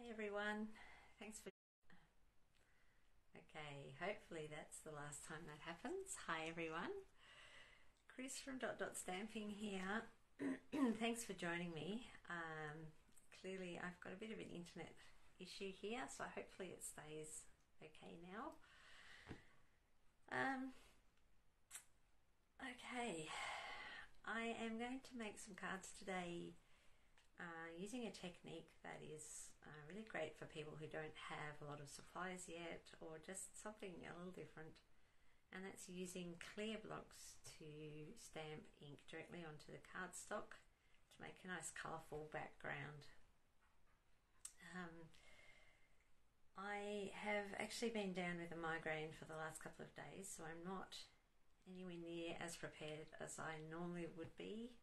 Hi everyone, thanks for... Okay, hopefully that's the last time that happens. Hi everyone, Chris from Stamping here. Thanks for joining me. Clearly I've got a bit of an internet issue here, so hopefully it stays okay now. Okay, I am going to make some cards today using a technique that is really great for people who don't have a lot of supplies yet, or just something a little different, and that's using clear blocks to stamp ink directly onto the cardstock to make a nice colourful background. I have actually been down with a migraine for the last couple of days, so I'm not anywhere near as prepared as I normally would be.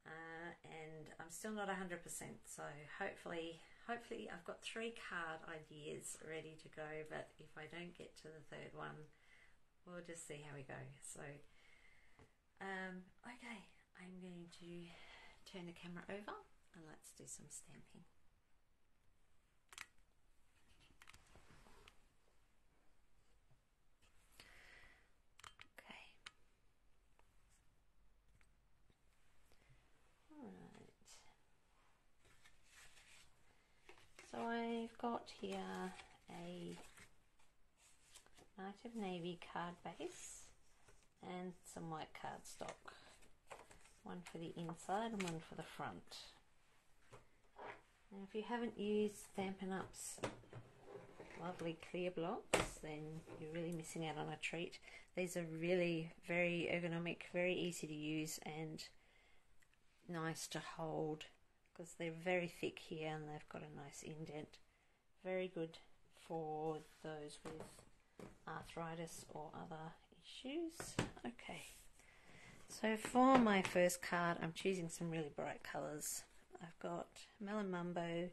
And I'm still not 100%, so hopefully I've got 3 card ideas ready to go, but if I don't get to the third one, we'll just see how we go. So okay, I'm going to turn the camera over and let's do some stamping. So I've got here a Night of Navy card base and some white cardstock. One for the inside and one for the front. Now if you haven't used Stampin' Up's lovely clear blocks, then you're really missing out on a treat. These are really very ergonomic, very easy to use and nice to hold, because they're very thick here and they've got a nice indent. Very good for those with arthritis or other issues. Okay, so for my first card I'm choosing some really bright colours. I've got Melon Mumbo,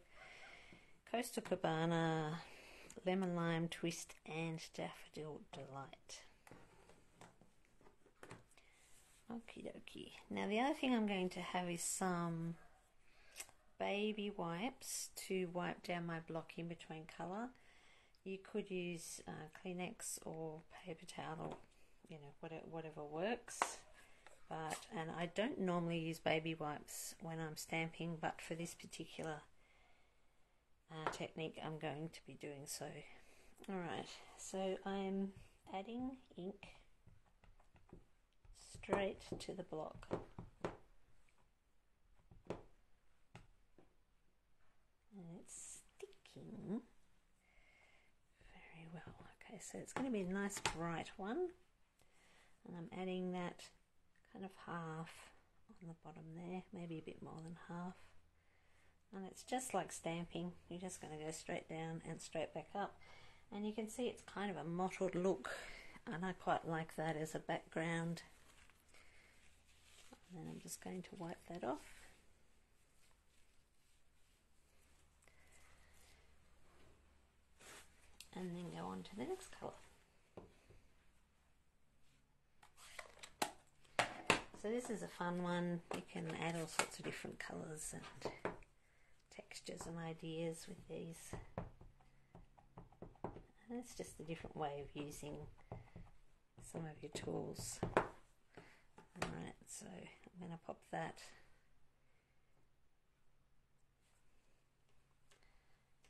Coastal Cabana, Lemon Lime Twist and Daffodil Delight. Okie dokie. Now the other thing I'm going to have is some baby wipes to wipe down my block in between colour. You could use Kleenex or paper towel, or whatever works. And I don't normally use baby wipes when I'm stamping, but for this particular technique I'm going to be doing so. Alright, so I'm adding ink straight to the block. And it's sticking very well. Okay, so it's going to be a nice bright one, and I'm adding that kind of half on the bottom there, maybe a bit more than half. And it's just like stamping, you're just going to go straight down and straight back up, and you can see it's kind of a mottled look, and I quite like that as a background. And then I'm just going to wipe that off. And then go on to the next colour. So this is a fun one. You can add all sorts of different colours and textures and ideas with these. And it's just a different way of using some of your tools. Alright, so I'm going to pop that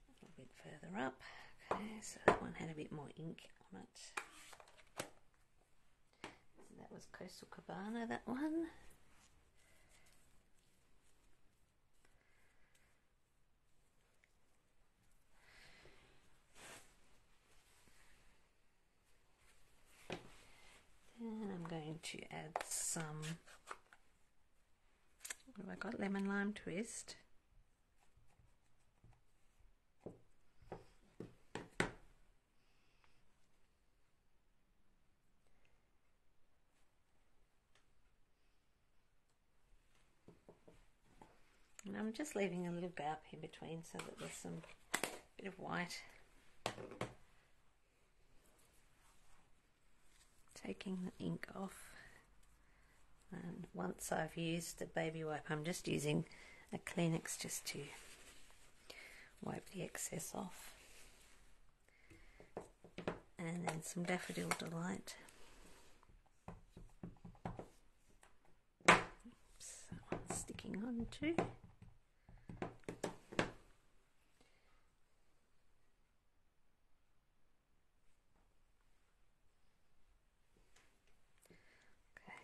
a little bit further up. Okay, so that one had a bit more ink on it. So that was Coastal Cabana, that one. Then I'm going to add some, what have I got? Lemon Lime Twist. And I'm just leaving a little gap in between so that there's some bit of white. Taking the ink off, and once I've used a baby wipe, I'm just using a Kleenex just to wipe the excess off. And then some Daffodil Delight. Oops, that one's sticking on too.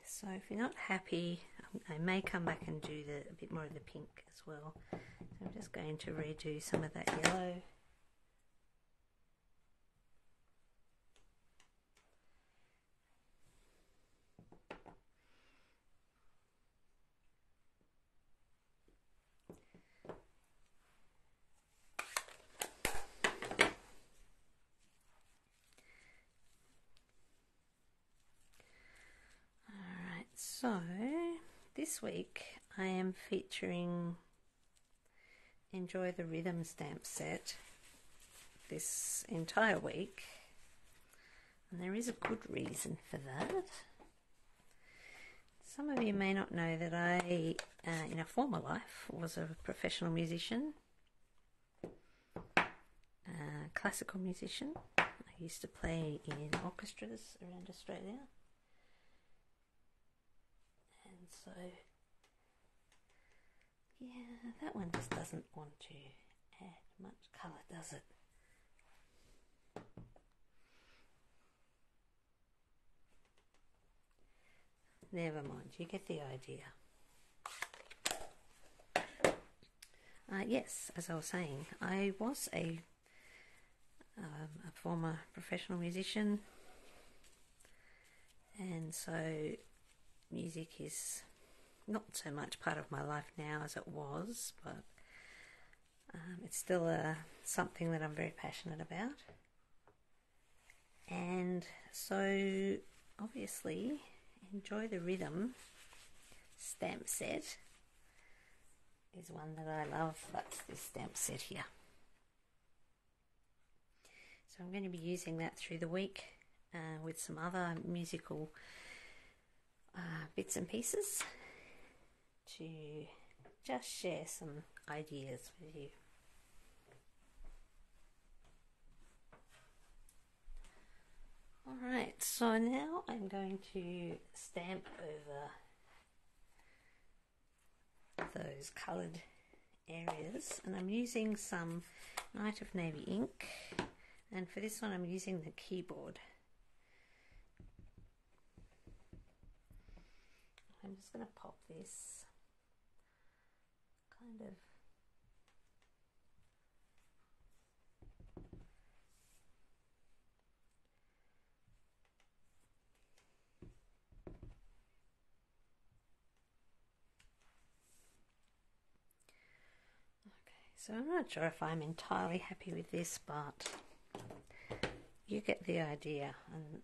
So if you're not happy, I may come back and do a bit more of the pink as well. So I'm just going to redo some of that yellow. So this week I am featuring Enjoy the Rhythm stamp set this entire week, and there is a good reason for that. Some of you may not know that I, in a former life, was a professional musician, classical musician. I used to play in orchestras around Australia. So, yeah, that one just doesn't want to add much colour, does it? Never mind, you get the idea. Yes, as I was saying, I was a former professional musician, and so music is not so much part of my life now as it was, but it's still something that I'm very passionate about. And so obviously Enjoy the Rhythm stamp set is one that I love. That's this stamp set here. So I'm going to be using that through the week with some other musical bits and pieces to just share some ideas with you. Alright, so now I'm going to stamp over those coloured areas, and I'm using some Night of Navy ink, and for this one I'm using the keyboard. I'm just going to pop this kind of so I'm not sure if I'm entirely happy with this, but you get the idea,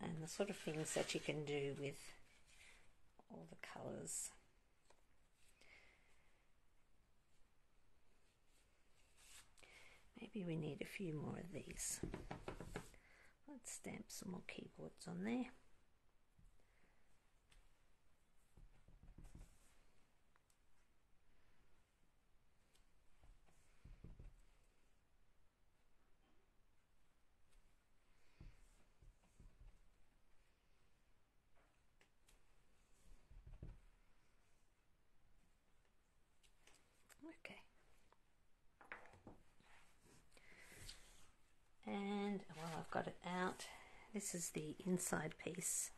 and the sort of things that you can do with all the colours. Maybe we need a few more of these. Let's stamp some more keyboards on there. Okay. And while I've got it out, this is the inside piece.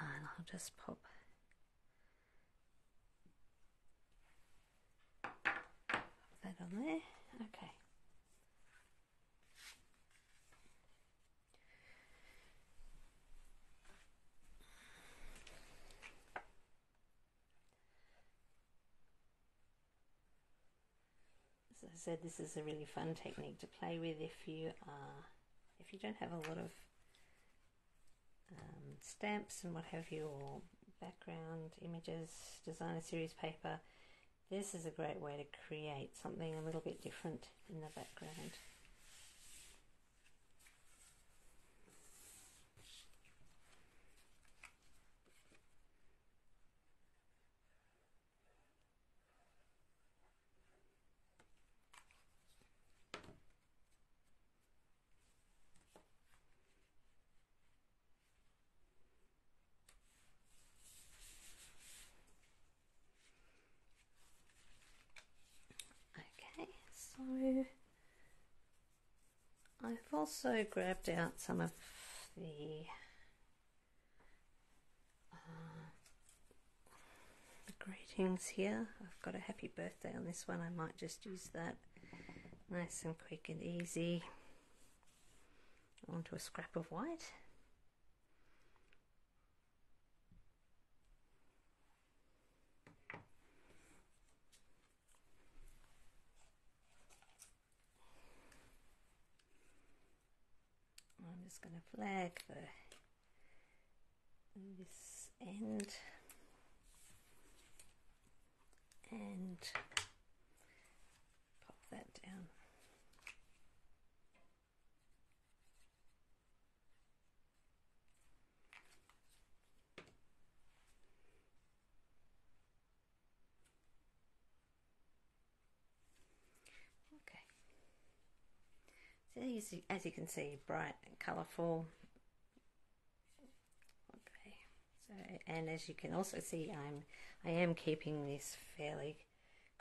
And I'll just pop that on there. Okay. As I said, this is a really fun technique to play with if you don't have a lot of stamps and what have you, or background images, designer series paper. This is a great way to create something a little bit different in the background. So I've also grabbed out some of the greetings here. I've got a happy birthday on this one. I might just use that. Nice and quick and easy. Onto a scrap of white. I'm just going to flag this end and pop that down. Okay. So as you can see, bright and colourful. Okay. So, and as you can also see, I am keeping this fairly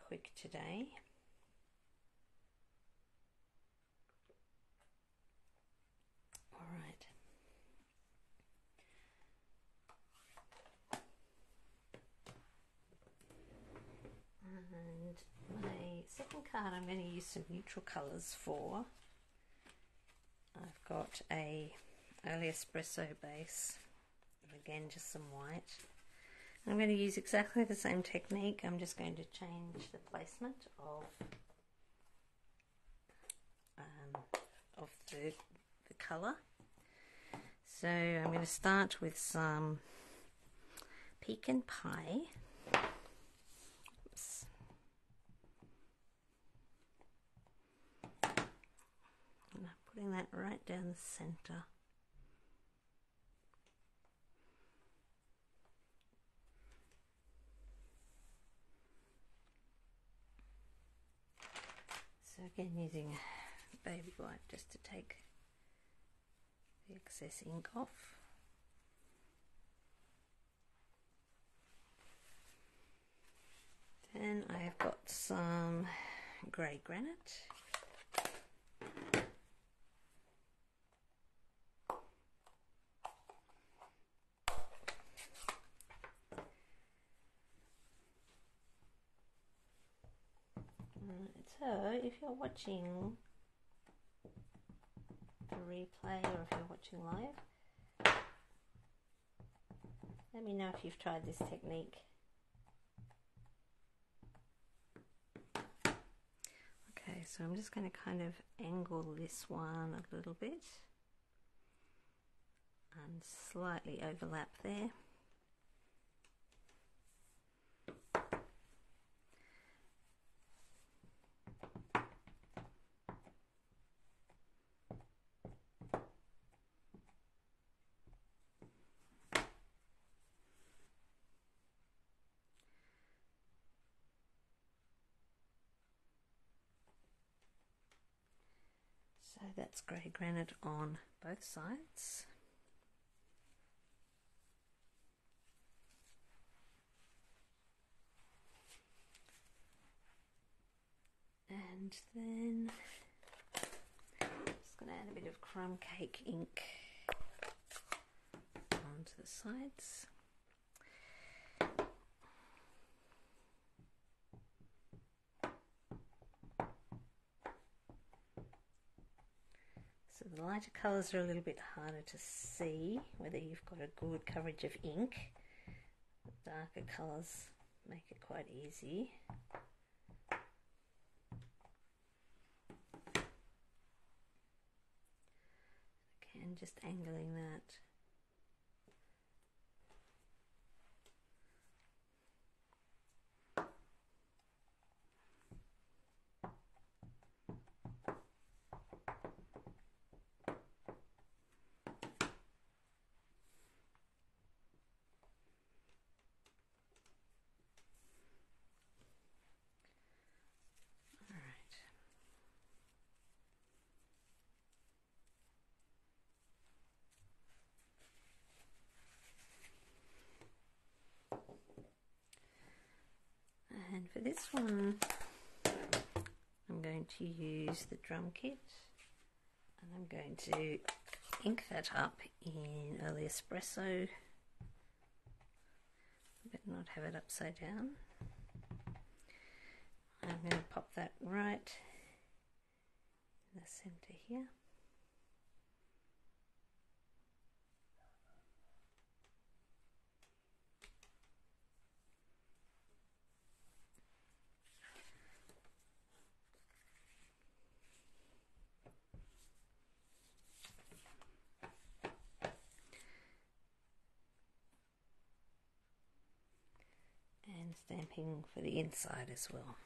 quick today. All right. And my second card, I'm going to use some neutral colours for. I've got a early espresso base, and again just some white. I'm going to use exactly the same technique. I'm just going to change the placement of the colour. So I'm going to start with some pecan pie. Oops. And I'm putting that right down the centre. So again, using baby white just to take the excess ink off. Then I have got some grey granite. So if you're watching the replay or if you're watching live, let me know if you've tried this technique. Okay, so I'm just going to kind of angle this one a little bit and slightly overlap there. So that's grey granite on both sides. And then just going to add a bit of crumb cake ink onto the sides. So the lighter colours are a little bit harder to see whether you've got a good coverage of ink. The darker colours make it quite easy. Again, just angling that. And for this one, I'm going to use the drum kit, and I'm going to ink that up in early espresso, but not have it upside down. I'm going to pop that right in the center here. And stamping for the inside as well.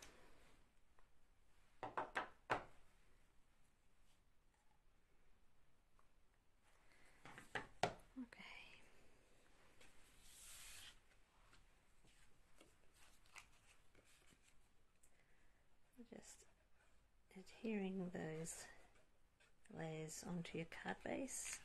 Just adhering those layers onto your card base.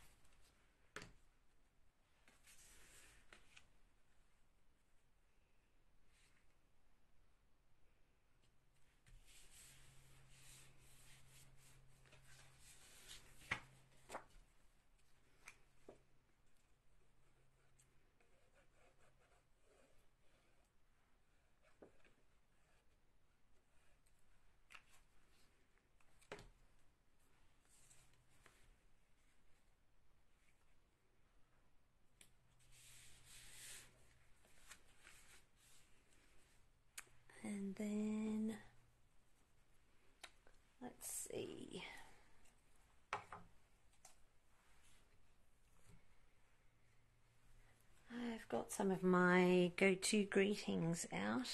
And then, let's see, I've got some of my go-to greetings out.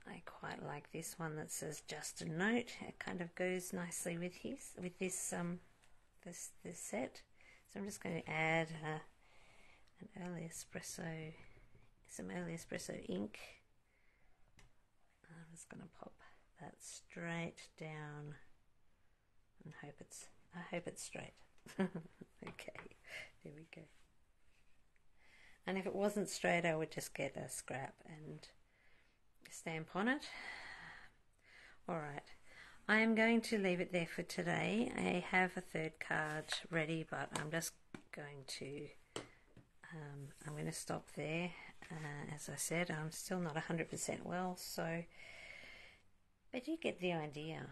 I quite like this one that says just a note. It kind of goes nicely with this set. So I'm just going to add some early espresso ink. I'm just going to pop that straight down and I hope it's straight. Okay, there we go. And if it wasn't straight, I would just get a scrap and stamp on it. Alright, I am going to leave it there for today. I have a third card ready, but I'm just going to I'm going to stop there. As I said, I'm still not 100% well, so but you get the idea.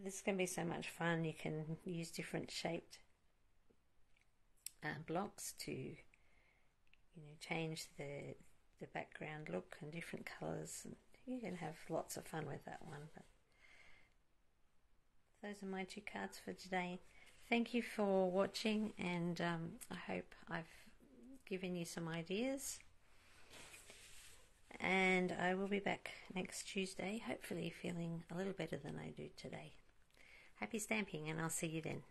This can be so much fun. You can use different shaped blocks to, change the background look and different colours. You can have lots of fun with that one. But those are my two cards for today. Thank you for watching, and I hope I've given you some ideas. And I will be back next Tuesday, hopefully feeling a little better than I do today. Happy stamping, and I'll see you then.